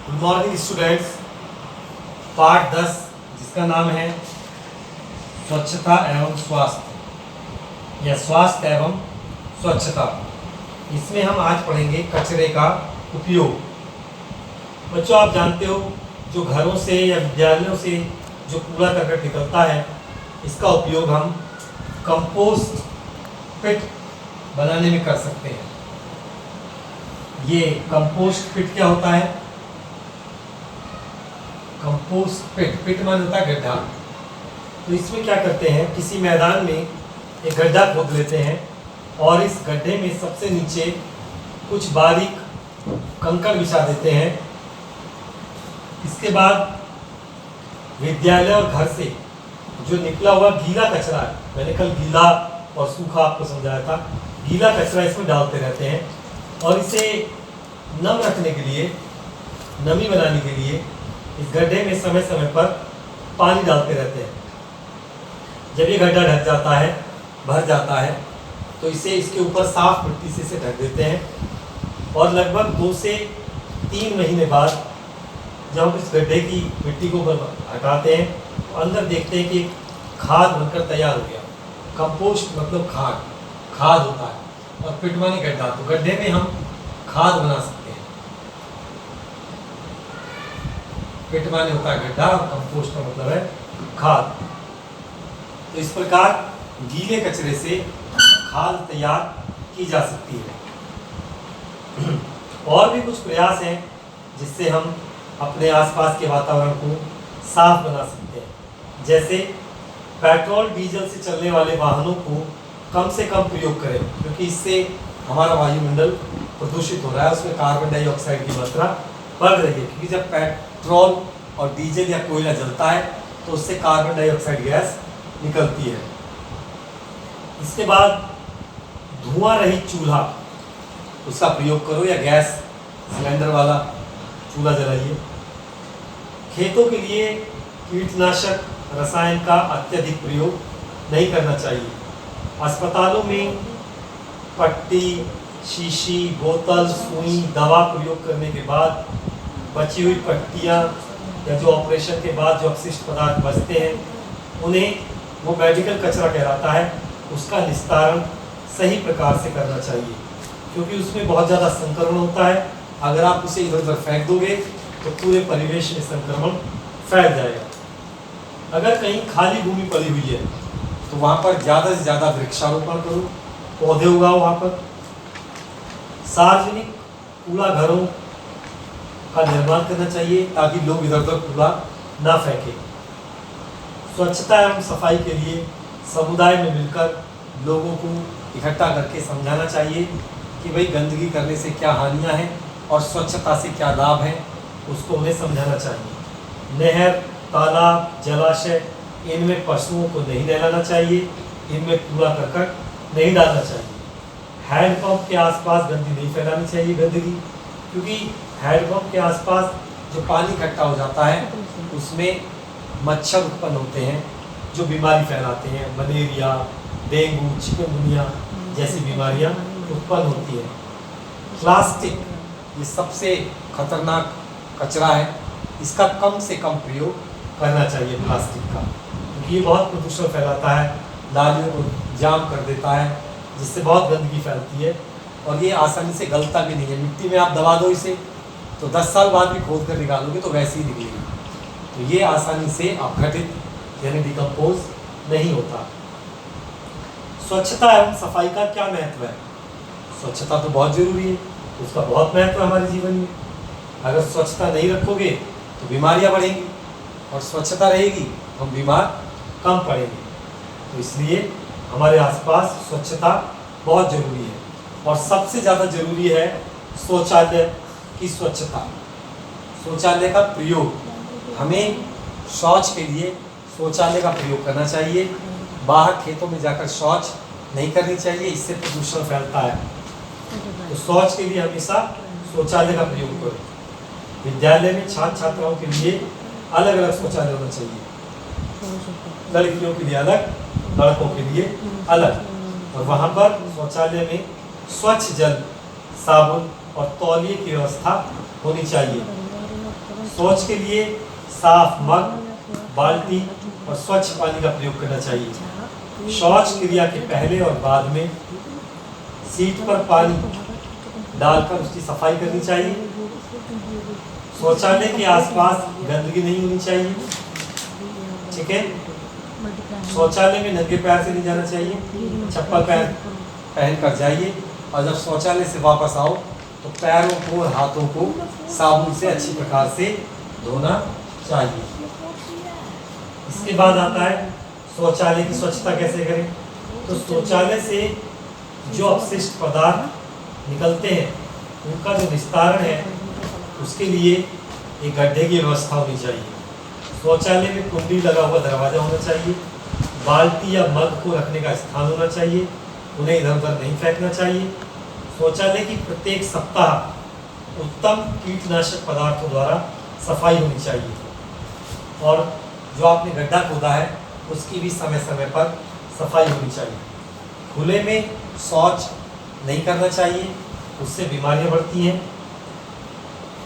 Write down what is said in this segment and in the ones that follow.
Good morning students. Part 10 जिसका नाम है स्वच्छता एवं स्वास्थ्य या स्वास्थ्य एवं स्वच्छता। इसमें हम आज पढ़ेंगे कचरे का उपयोग। बच्चों, आप जानते हो जो घरों से या विद्यालयों से जो कूड़ा करकट निकलता है, इसका उपयोग हम कंपोस्ट पिट बनाने में कर सकते हैं। ये कंपोस्ट पिट क्या होता है? कंपोस्ट पिट मान होता है गड्ढा। तो इसमें क्या करते हैं, किसी मैदान में एक गड्ढा खोद लेते हैं और इस गड्ढे में सबसे नीचे कुछ बारीक कंकड़ बिछा देते हैं। इसके बाद विद्यालय और घर से जो निकला हुआ गीला कचरा है, मैंने कल गीला और सूखा आपको समझाया था, गीला कचरा इसमें डालते रहते हैं और इसे नम रखने के लिए, नमी बनाने के लिए इस गड्ढे में समय समय पर पानी डालते रहते हैं। जब ये गड्ढा ढक जाता है, भर जाता है, तो इसे इसके ऊपर साफ मिट्टी से इसे ढक देते हैं और लगभग 2 से 3 महीने बाद जब हम इस गड्ढे की मिट्टी को हटाते हैं तो अंदर देखते हैं कि खाद बनकर तैयार हो गया। कंपोस्ट मतलब खाद होता है और पिट माने गड्ढा, तो गड्ढे में हम खाद बना सकते हैं। पिट माने होता है गड्ढा और कंपोस्ट का मतलब है खाद। तो इस प्रकार गीले कचरे से खाद तैयार की जा सकती है। और भी कुछ प्रयास हैं जिससे हम अपने आसपास के वातावरण को साफ बना सकते हैं। जैसे पेट्रोल डीजल से चलने वाले वाहनों को कम से कम प्रयोग करें, क्योंकि इससे हमारा वायुमंडल प्रदूषित हो रहा है, उसमें कार्बन डाइऑक्साइड की मात्रा बढ़ रही है। क्योंकि जब पेट्रोल और डीजल या कोयला जलता है तो उससे कार्बन डाइऑक्साइड गैस निकलती है। इसके बाद धुआं रहित चूल्हा उसका प्रयोग करो या गैस सिलेंडर वाला चूल्हा जलाइए। खेतों के लिए कीटनाशक रसायन का अत्यधिक प्रयोग नहीं करना चाहिए। अस्पतालों में पट्टी, शीशी, बोतल, सुई, दवा प्रयोग करने के बाद बची हुई पट्टियाँ या जो ऑपरेशन के बाद जो अपशिष्ट पदार्थ बचते हैं उन्हें वो मेडिकल कचरा कहलाता है, उसका निस्तारण सही प्रकार से करना चाहिए, क्योंकि उसमें बहुत ज़्यादा संक्रमण होता है। अगर आप उसे इधर उधर फेंक दोगे तो पूरे परिवेश में संक्रमण फैल जाएगा। अगर कहीं खाली भूमि पड़ी हुई है तो वहाँ पर ज़्यादा से ज़्यादा वृक्षारोपण करो, पौधे उगाओ वहाँ पर। सार्वजनिक कूड़ा घरों का निर्माण करना चाहिए ताकि लोग इधर उधर कूड़ा ना फेंकें। स्वच्छता एवं सफाई के लिए समुदाय में मिलकर लोगों को इकट्ठा करके समझाना चाहिए कि भाई गंदगी करने से क्या हानियां हैं और स्वच्छता से क्या लाभ हैं, उसको उन्हें समझाना चाहिए। नहर, तालाब, जलाशय, इनमें पशुओं को नहीं नहलाना चाहिए, इनमें कूड़ा करकट नहीं डालना चाहिए। हैंडपंप के आसपास गंदगी नहीं फैलानी चाहिए, गंदगी, क्योंकि हैंडपंप के आसपास जो पानी इकट्ठा हो जाता है उसमें मच्छर उत्पन्न होते हैं जो बीमारी फैलाते हैं। मलेरिया, डेंगू, चिकनगुनिया जैसी बीमारियां उत्पन्न होती हैं। प्लास्टिक ये सबसे खतरनाक कचरा है, इसका कम से कम प्रयोग करना चाहिए प्लास्टिक का, क्योंकि ये बहुत प्रदूषण फैलाता है, नालियों को जाम कर देता है, जिससे बहुत गंदगी फैलती है और ये आसानी से गलता भी नहीं है। मिट्टी में आप दबा दो इसे तो 10 साल बाद भी खोद कर निकालोगे तो वैसे ही निकलेगी। तो ये आसानी से अपघटित यानी डिकम्पोज नहीं होता। स्वच्छता एवं सफाई का क्या महत्व है? स्वच्छता तो बहुत जरूरी है, उसका बहुत महत्व है हमारे जीवन में। अगर स्वच्छता नहीं रखोगे तो बीमारियां बढ़ेंगी और स्वच्छता रहेगी तो हम बीमार कम पड़ेंगे। तो इसलिए हमारे आसपास स्वच्छता बहुत जरूरी है और सबसे ज़्यादा जरूरी है शौचालय की स्वच्छता, शौचालय का प्रयोग। हमें शौच के लिए शौचालय का प्रयोग करना चाहिए। बाहर खेतों में जाकर शौच नहीं करनी चाहिए, इससे प्रदूषण फैलता है। तो शौच के लिए हमेशा शौचालय का प्रयोग करो। विद्यालय में छात्र छात्राओं के लिए अलग अलग शौचालय होना चाहिए, लड़कियों के लिए अलग, लड़कों के लिए अलग, और वहाँ पर शौचालय में स्वच्छ जल, साबुन और तौलिए की व्यवस्था होनी चाहिए। शौच के लिए साफ मग, बाल्टी और स्वच्छ पानी का प्रयोग करना चाहिए। शौच क्रिया के पहले और बाद में सीट पर पानी डालकर उसकी सफाई करनी चाहिए। शौचालय के आसपास गंदगी नहीं होनी चाहिए। ठीक है। शौचालय में नंगे पैर से नहीं जाना चाहिए, चप्पल पहन कर जाइए। और जब शौचालय से वापस आओ तो पैरों को और हाथों को साबुन से अच्छी प्रकार से धोना चाहिए। इसके बाद आता है शौचालय की स्वच्छता कैसे करें। तो शौचालय से जो अपशिष्ट पदार्थ निकलते हैं उनका जो निस्तारण है उसके लिए एक गड्ढे की व्यवस्था होनी चाहिए। शौचालय में कुंडी लगा हुआ दरवाजा होना चाहिए। बाल्टी या मग को रखने का स्थान होना चाहिए, उन्हें इधर उधर नहीं फेंकना चाहिए। शौचालय की प्रत्येक सप्ताह उत्तम कीटनाशक पदार्थों द्वारा सफाई होनी चाहिए। और जो आपने गड्ढा खोदा है उसकी भी समय समय पर सफाई होनी चाहिए। खुले में शौच नहीं करना चाहिए, उससे बीमारियां बढ़ती हैं।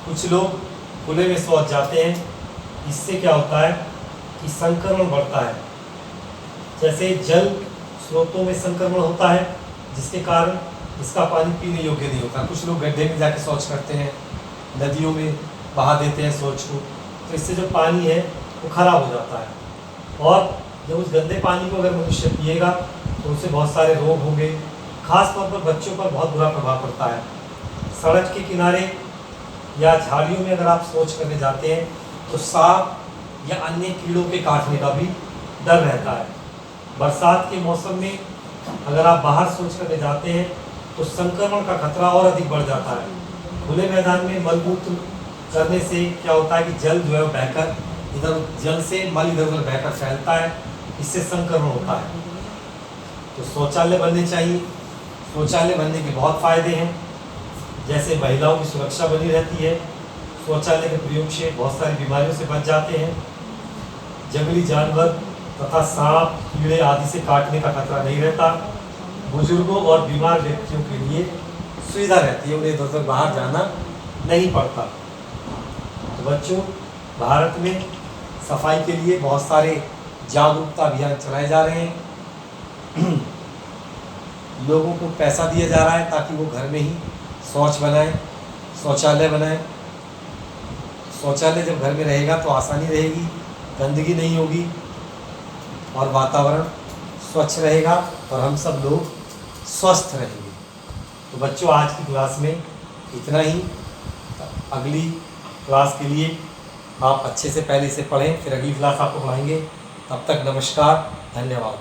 कुछ लोग खुले में शौच जाते हैं, इससे क्या होता है कि संक्रमण बढ़ता है। जैसे जल स्रोतों में संक्रमण होता है जिसके कारण इसका पानी पीने योग्य नहीं होता। कुछ लोग गड्ढे में जाके शौच करते हैं, नदियों में बहा देते हैं शौच को, तो इससे जो पानी है वो खराब हो जाता है। और जब उस गंदे पानी को अगर मनुष्य पिएगा तो उससे बहुत सारे रोग होंगे। खास तौर पर बच्चों पर बहुत बुरा प्रभाव पड़ता है। सड़क के किनारे या झाड़ियों में अगर आप शौच करने जाते हैं तो सांप या अन्य कीड़ों के काटने का भी डर रहता है। बरसात के मौसम में अगर आप बाहर शौच करने जाते हैं तो संक्रमण का खतरा और अधिक बढ़ जाता है। खुले मैदान में मलमूत्र करने से क्या होता है कि जल जो है बहकर इधर जल से मल इधर उधर बहकर फैलता है, इससे संक्रमण होता है। तो शौचालय बनने चाहिए। शौचालय बनने के बहुत फायदे हैं, जैसे महिलाओं की सुरक्षा बनी रहती है। शौचालय के प्रयोग से बहुत सारी बीमारियों से बच जाते हैं। जंगली जानवर तथा सांप कीड़े आदि से काटने का खतरा नहीं रहता। बुजुर्गों और बीमार व्यक्तियों के लिए सुविधा रहती है, उन्हें इधर उधर बाहर जाना नहीं पड़ता। तो बच्चों, भारत में सफाई के लिए बहुत सारे जागरूकता अभियान चलाए जा रहे हैं। लोगों को पैसा दिया जा रहा है ताकि वो घर में ही शौच बनाएं, शौचालय बनाएं। शौचालय जब घर में रहेगा तो आसानी रहेगी, गंदगी नहीं होगी और वातावरण स्वच्छ रहेगा और हम सब लोग स्वस्थ रहेंगे। तो बच्चों, आज की क्लास में इतना ही। अगली क्लास के लिए आप अच्छे से पहले से पढ़ें, फिर अगली क्लास आपको पढ़ाएंगे। तब तक नमस्कार, धन्यवाद।